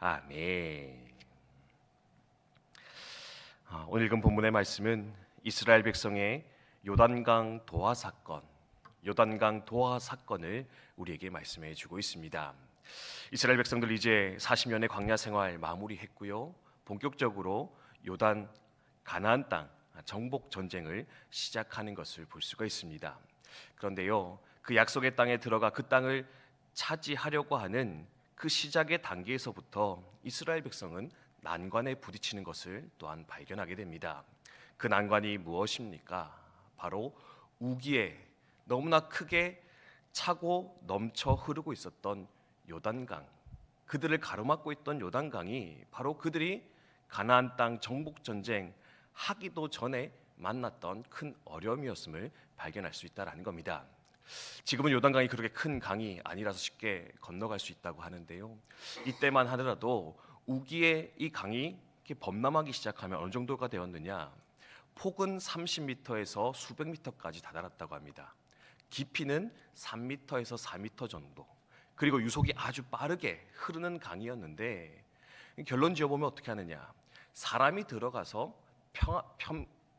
아멘. 오늘 읽은 본문의 말씀은 이스라엘 백성의 요단강 도하 사건을 우리에게 말씀해 주고 있습니다. 이스라엘 백성들 이제 40년의 광야 생활 마무리했고요. 본격적으로 요단 가나안 땅 정복 전쟁을 시작하는 것을 볼 수가 있습니다. 그런데요, 그 약속의 땅에 들어가 그 땅을 차지하려고 하는 그 시작의 단계에서부터 이스라엘 백성은 난관에 부딪히는 것을 또한 발견하게 됩니다. 그 난관이 무엇입니까? 바로 우기에 너무나 크게 차고 넘쳐 흐르고 있었던 요단강, 그들을 가로막고 있던 요단강이 바로 그들이 가나안 땅 정복 전쟁 하기도 전에 만났던 큰 어려움이었음을 발견할 수 있다라는 겁니다. 지금은 요단강이 그렇게 큰 강이 아니라서 쉽게 건너갈 수 있다고 하는데요, 이때만 하더라도 우기에 이 강이 이렇게 범람하기 시작하면 어느 정도가 되었느냐, 폭은 30m에서 수백 미터까지 다다랐다고 합니다. 깊이는 3m에서 4m 정도, 그리고 유속이 아주 빠르게 흐르는 강이었는데, 결론 지어보면 어떻게 하느냐, 사람이 들어가서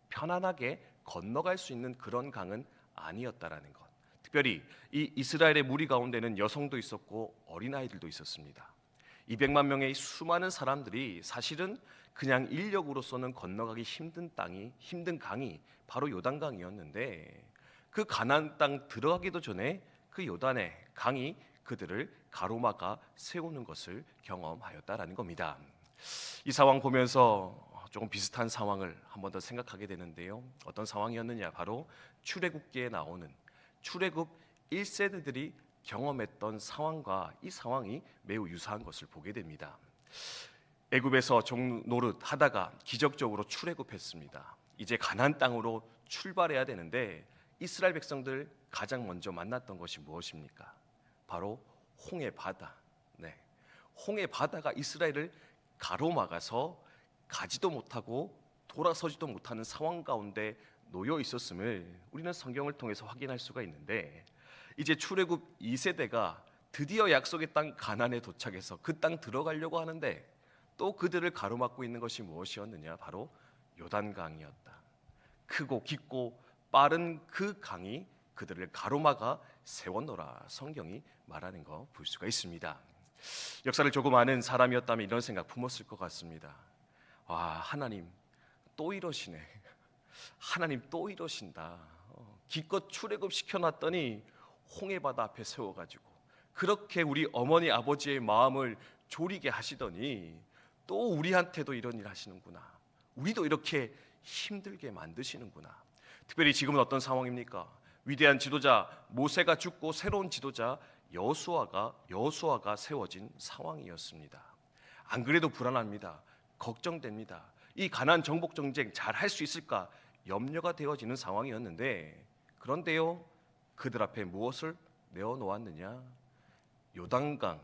편안하게 건너갈 수 있는 그런 강은 아니었다라는 것. 특별히 이 이스라엘의 무리 가운데는 여성도 있었고 어린아이들도 있었습니다. 200만 명의 수많은 사람들이 사실은 그냥 인력으로서는 건너가기 힘든 강이 바로 요단강이었는데, 그 가나안 땅 들어가기도 전에 그 요단의 강이 그들을 가로막아 세우는 것을 경험하였다라는 겁니다. 이 상황 보면서 조금 비슷한 상황을 한 번 더 생각하게 되는데요, 어떤 상황이었느냐, 바로 출애굽기에 나오는 출애굽 1세대들이 경험했던 상황과 이 상황이 매우 유사한 것을 보게 됩니다. 애굽에서 종노릇 하다가 기적적으로 출애굽했습니다. 이제 가나안 땅으로 출발해야 되는데 이스라엘 백성들 가장 먼저 만났던 것이 무엇입니까? 바로 홍해 바다. 홍해 바다가 이스라엘을 가로막아서 가지도 못하고 돌아서지도 못하는 상황 가운데 놓여 있었음을 우리는 성경을 통해서 확인할 수가 있는데, 이제 출애굽 2세대가 드디어 약속의 땅 가나안에 도착해서 그 땅 들어가려고 하는데 또 그들을 가로막고 있는 것이 무엇이었느냐, 바로 요단강이었다. 크고 깊고 빠른 그 강이 그들을 가로막아 세웠노라, 성경이 말하는 거 볼 수가 있습니다. 역사를 조금 아는 사람이었다면 이런 생각 품었을 것 같습니다. 와, 하나님 또 이러시네. 하나님 또 이러신다. 기껏 출애굽 시켜놨더니 홍해바다 앞에 세워가지고 그렇게 우리 어머니 아버지의 마음을 졸이게 하시더니 또 우리한테도 이런 일 하시는구나. 우리도 이렇게 힘들게 만드시는구나. 특별히 지금은 어떤 상황입니까? 위대한 지도자 모세가 죽고 새로운 지도자 여호수아가 세워진 상황이었습니다. 안 그래도 불안합니다. 걱정됩니다. 이 가나안 정복 전쟁 잘 할 수 있을까 염려가 되어지는 상황이었는데, 그런데요, 그들 앞에 무엇을 내어놓았느냐? 요단강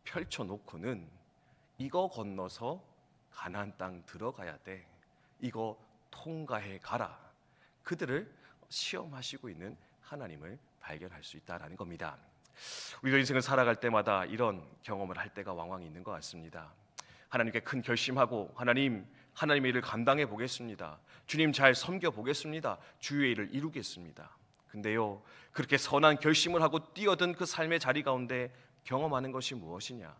펼쳐놓고는 이거 건너서 가나안 땅 들어가야 돼. 이거 통과해 가라. 그들을 시험하시고 있는 하나님을 발견할 수 있다라는 겁니다. 우리가 인생을 살아갈 때마다 이런 경험을 할 때가 왕왕 있는 것 같습니다. 하나님께 큰 결심하고 하나님의 일을 감당해 보겠습니다. 주님 잘 섬겨 보겠습니다. 주의 일을 이루겠습니다. 근데요, 그렇게 선한 결심을 하고 뛰어든 그 삶의 자리 가운데 경험하는 것이 무엇이냐?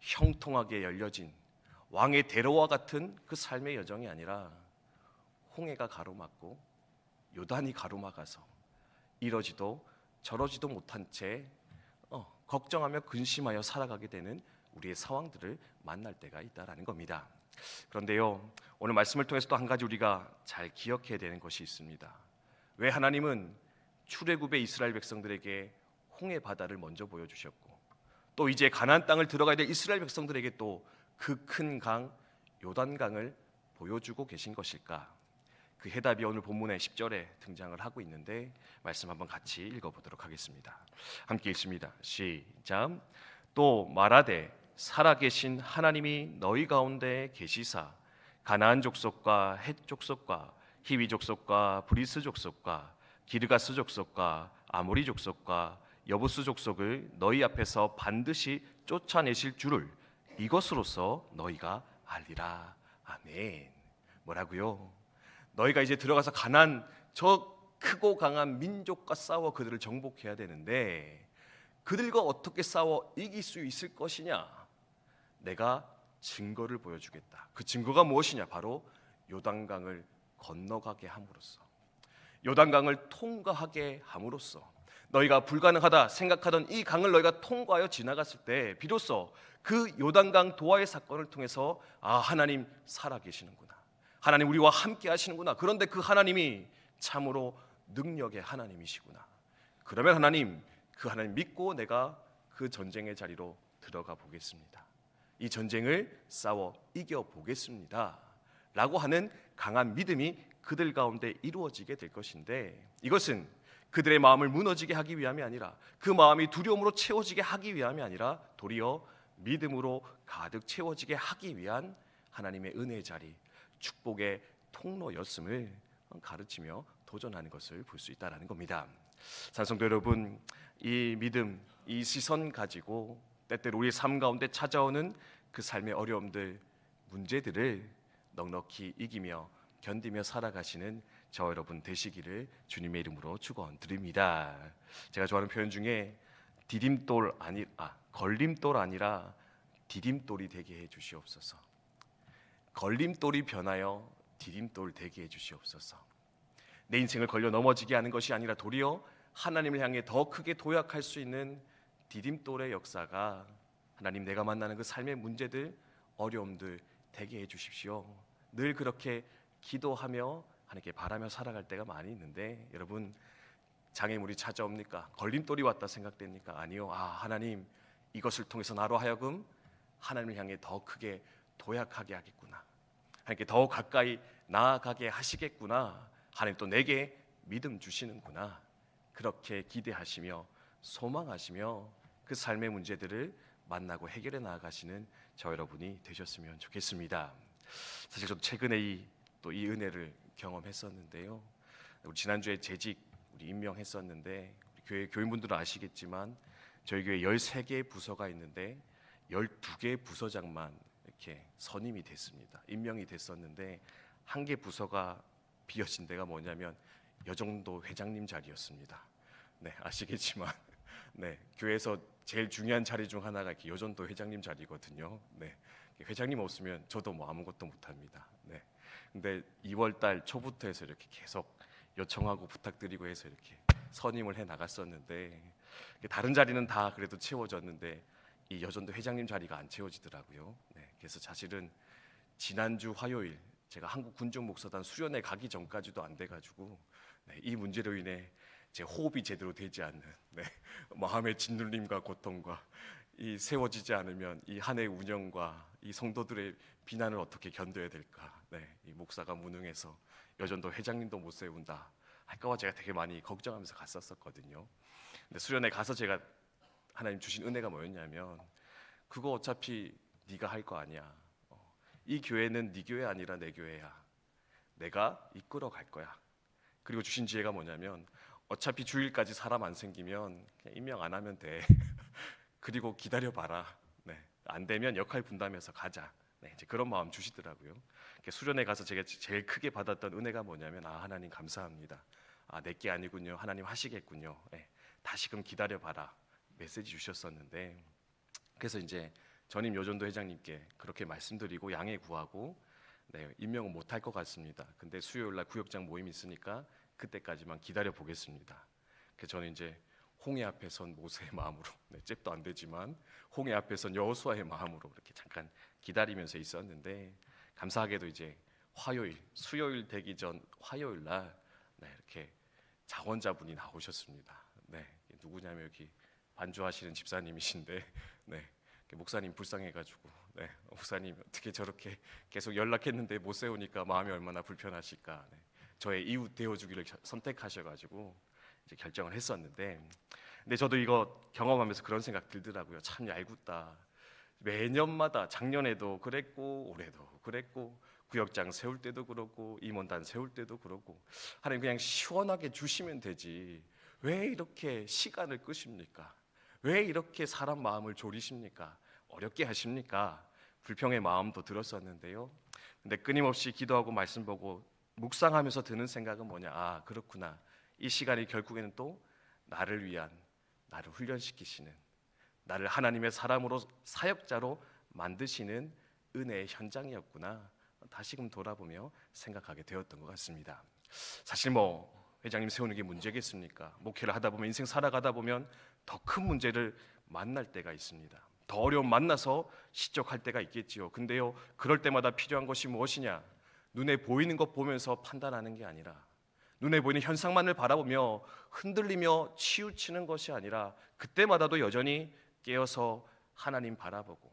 형통하게 열려진 왕의 대로와 같은 그 삶의 여정이 아니라 홍해가 가로막고 요단이 가로막아서 이러지도 저러지도 못한 채 걱정하며 근심하여 살아가게 되는 우리의 상황들을 만날 때가 있다라는 겁니다. 그런데요, 오늘 말씀을 통해서 또 한 가지 우리가 잘 기억해야 되는 것이 있습니다. 왜 하나님은 출애굽의 이스라엘 백성들에게 홍해 바다를 먼저 보여주셨고, 또 이제 가나안 땅을 들어가야 될 이스라엘 백성들에게 또 그 큰 강 요단강을 보여주고 계신 것일까? 그 해답이 오늘 본문의 10절에 등장을 하고 있는데, 말씀 한번 같이 읽어보도록 하겠습니다. 함께 읽습니다. 시작. 또 말하되 살아계신 하나님이 너희 가운데 계시사 가나안 족속과 헷 족속과 히위 족속과 브리스 족속과 기르가스 족속과 아모리 족속과 여부스 족속을 너희 앞에서 반드시 쫓아내실 줄을 이것으로서 너희가 알리라. 아멘. 뭐라고요? 너희가 이제 들어가서 가나안 저 크고 강한 민족과 싸워 그들을 정복해야 되는데 그들과 어떻게 싸워 이길 수 있을 것이냐? 내가 증거를 보여주겠다. 그 증거가 무엇이냐? 바로 요단강을 건너가게 함으로써, 요단강을 통과하게 함으로써, 너희가 불가능하다 생각하던 이 강을 너희가 통과하여 지나갔을 때 비로소 그 요단강 도하의 사건을 통해서 하나님 살아계시는구나, 하나님 우리와 함께 하시는구나, 그런데 그 하나님이 참으로 능력의 하나님이시구나. 그러면 하나님, 그 하나님 믿고 내가 그 전쟁의 자리로 들어가 보겠습니다. 이 전쟁을 싸워 이겨 보겠습니다 라고 하는 강한 믿음이 그들 가운데 이루어지게 될 것인데, 이것은 그들의 마음을 무너지게 하기 위함이 아니라, 그 마음이 두려움으로 채워지게 하기 위함이 아니라 도리어 믿음으로 가득 채워지게 하기 위한 하나님의 은혜의 자리, 축복의 통로였음을 가르치며 도전하는 것을 볼 수 있다는 겁니다. 산성도 여러분, 이 믿음, 이 시선 가지고 때때로 우리의 삶 가운데 찾아오는 그 삶의 어려움들, 문제들을 넉넉히 이기며 견디며 살아가시는 저 여러분 되시기를 주님의 이름으로 축원드립니다. 제가 좋아하는 표현 중에 걸림돌 아니라 디딤돌이 되게 해 주시옵소서. 걸림돌이 변하여 디딤돌 되게 해 주시옵소서. 내 인생을 걸려 넘어지게 하는 것이 아니라 도리어 하나님을 향해 더 크게 도약할 수 있는 디딤돌의 역사가, 하나님 내가 만나는 그 삶의 문제들, 어려움들 되게 해 주십시오. 늘 그렇게 기도하며 하나님께 바라며 살아갈 때가 많이 있는데, 여러분 장애물이 찾아옵니까? 걸림돌이 왔다 생각됩니까? 아니요. 하나님 이것을 통해서 나로 하여금 하나님을 향해 더 크게 도약하게 하겠구나, 하나님께 더 가까이 나아가게 하시겠구나, 하나님 또 내게 믿음 주시는구나, 그렇게 기대하시며 소망하시며 그 삶의 문제들을 만나고 해결해 나아가시는 저 여러분이 되셨으면 좋겠습니다. 사실 저도 최근에 또 이 은혜를 경험했었는데요. 우리 지난주에 재직 우리 임명했었는데, 우리 교회 교인분들은 아시겠지만 저희 교회 13개의 부서가 있는데 12개 부서장만 이렇게 선임이 됐습니다. 임명이 됐었는데 한 개 부서가 비어진 데가 뭐냐면 여정도 회장님 자리였습니다. 네, 아시겠지만 교회에서 제일 중요한 자리 중 하나가 이렇게 여전도 회장님 자리거든요. 회장님 없으면 저도 아무것도 못합니다. 근데 2월달 초부터 해서 이렇게 계속 요청하고 부탁드리고 해서 이렇게 선임을 해 나갔었는데, 다른 자리는 다 그래도 채워졌는데 이 여전도 회장님 자리가 안 채워지더라고요. 그래서 사실은 지난주 화요일 제가 한국 군중 목사단 수련회 가기 전까지도 안 돼가지고 이 문제로 인해 제 호흡이 제대로 되지 않는 마음의 짓눌림과 고통과 이 세워지지 않으면 이 한 해 운영과 이 성도들의 비난을 어떻게 견뎌야 될까, 이 목사가 무능해서 여전도 회장님도 못 세운다 할까봐 제가 되게 많이 걱정하면서 갔었거든요. 근데 수련회 가서 제가 하나님 주신 은혜가 뭐였냐면, 그거 어차피 네가 할 거 아니야. 이 교회는 네 교회 아니라 내 교회야. 내가 이끌어 갈 거야. 그리고 주신 지혜가 뭐냐면, 어차피 주일까지 사람 안 생기면 그냥 임명 안 하면 돼. 그리고 기다려봐라. 안 되면 역할 분담해서 가자. 이제 그런 마음 주시더라고요. 수련회 가서 제가 제일 크게 받았던 은혜가 뭐냐면, 하나님 감사합니다. 내게 아니군요. 하나님 하시겠군요. 다시금 기다려봐라. 메시지 주셨었는데, 그래서 이제 전임 여전도 회장님께 그렇게 말씀드리고 양해 구하고 임명은 못할 것 같습니다. 근데 수요일날 구역장 모임 있으니까 그때까지만 기다려 보겠습니다. 그래서 저는 이제 홍해 앞에 선 모세의 마음으로, 잽도 안 되지만 홍해 앞에 선 여호수아의 마음으로 이렇게 잠깐 기다리면서 있었는데, 감사하게도 이제 수요일 되기 전 화요일 날 이렇게 자원자분이 나오셨습니다. 누구냐면 여기 반주하시는 집사님이신데, 목사님 불쌍해가지고 목사님 어떻게 저렇게 계속 연락했는데 못 세우니까 마음이 얼마나 불편하실까, 저의 이웃 되어주기를 선택하셔가지고 이제 결정을 했었는데, 근데 저도 이거 경험하면서 그런 생각 들더라고요. 참 얄궂다. 매년마다 작년에도 그랬고 올해도 그랬고 구역장 세울 때도 그렇고 임원단 세울 때도 그렇고, 하나님 그냥 시원하게 주시면 되지 왜 이렇게 시간을 끄십니까? 왜 이렇게 사람 마음을 졸이십니까? 어렵게 하십니까? 불평의 마음도 들었었는데요. 근데 끊임없이 기도하고 말씀 보고 묵상하면서 드는 생각은 뭐냐? 아, 그렇구나. 이 시간이 결국에는 또 나를 위한, 나를 훈련시키시는, 나를 하나님의 사람으로 사역자로 만드시는 은혜의 현장이었구나. 다시금 돌아보며 생각하게 되었던 것 같습니다. 사실 뭐 회장님 세우는 게 문제겠습니까? 목회를 하다 보면, 인생 살아가다 보면 더 큰 문제를 만날 때가 있습니다. 더 어려움 만나서 시적할 때가 있겠지요. 근데요, 그럴 때마다 필요한 것이 무엇이냐? 눈에 보이는 것 보면서 판단하는 게 아니라, 눈에 보이는 현상만을 바라보며 흔들리며 치우치는 것이 아니라, 그때마다도 여전히 깨어서 하나님 바라보고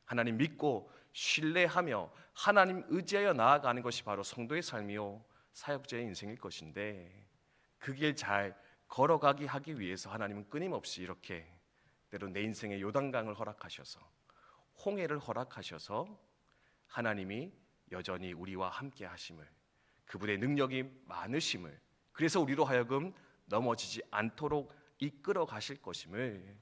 하나님 믿고 신뢰하며 하나님 의지하여 나아가는 것이 바로 성도의 삶이요 사역자의 인생일 것인데, 그 길 잘 걸어가기 하기 위해서 하나님은 끊임없이 이렇게 때로 내 인생의 요단강을 허락하셔서, 홍해를 허락하셔서 하나님이 여전히 우리와 함께 하심을, 그분의 능력이 많으심을, 그래서 우리로 하여금 넘어지지 않도록 이끌어 가실 것임을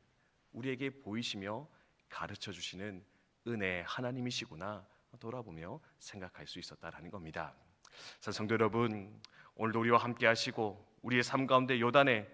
우리에게 보이시며 가르쳐 주시는 은혜의 하나님이시구나 돌아보며 생각할 수 있었다라는 겁니다. 성도 여러분, 오늘도 우리와 함께 하시고 우리의 삶 가운데 요단에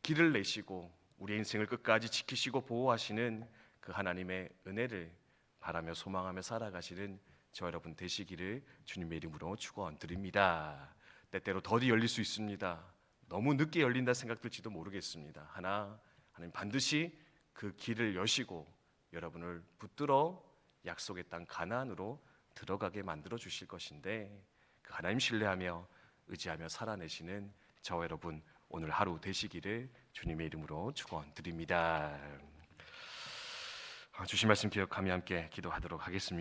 길을 내시고 우리의 인생을 끝까지 지키시고 보호하시는 그 하나님의 은혜를 바라며 소망하며 살아가시는 저 여러분 되시기를 주님의 이름으로 축원드립니다. 때때로 더디 열릴 수 있습니다. 너무 늦게 열린다 생각들지도 모르겠습니다. 하나님 반드시 그 길을 여시고 여러분을 붙들어 약속의 땅 가나안으로 들어가게 만들어 주실 것인데, 그 하나님 신뢰하며 의지하며 살아내시는 저와 여러분 오늘 하루 되시기를 주님의 이름으로 축원드립니다. 주신 말씀 기억하며 함께 기도하도록 하겠습니다.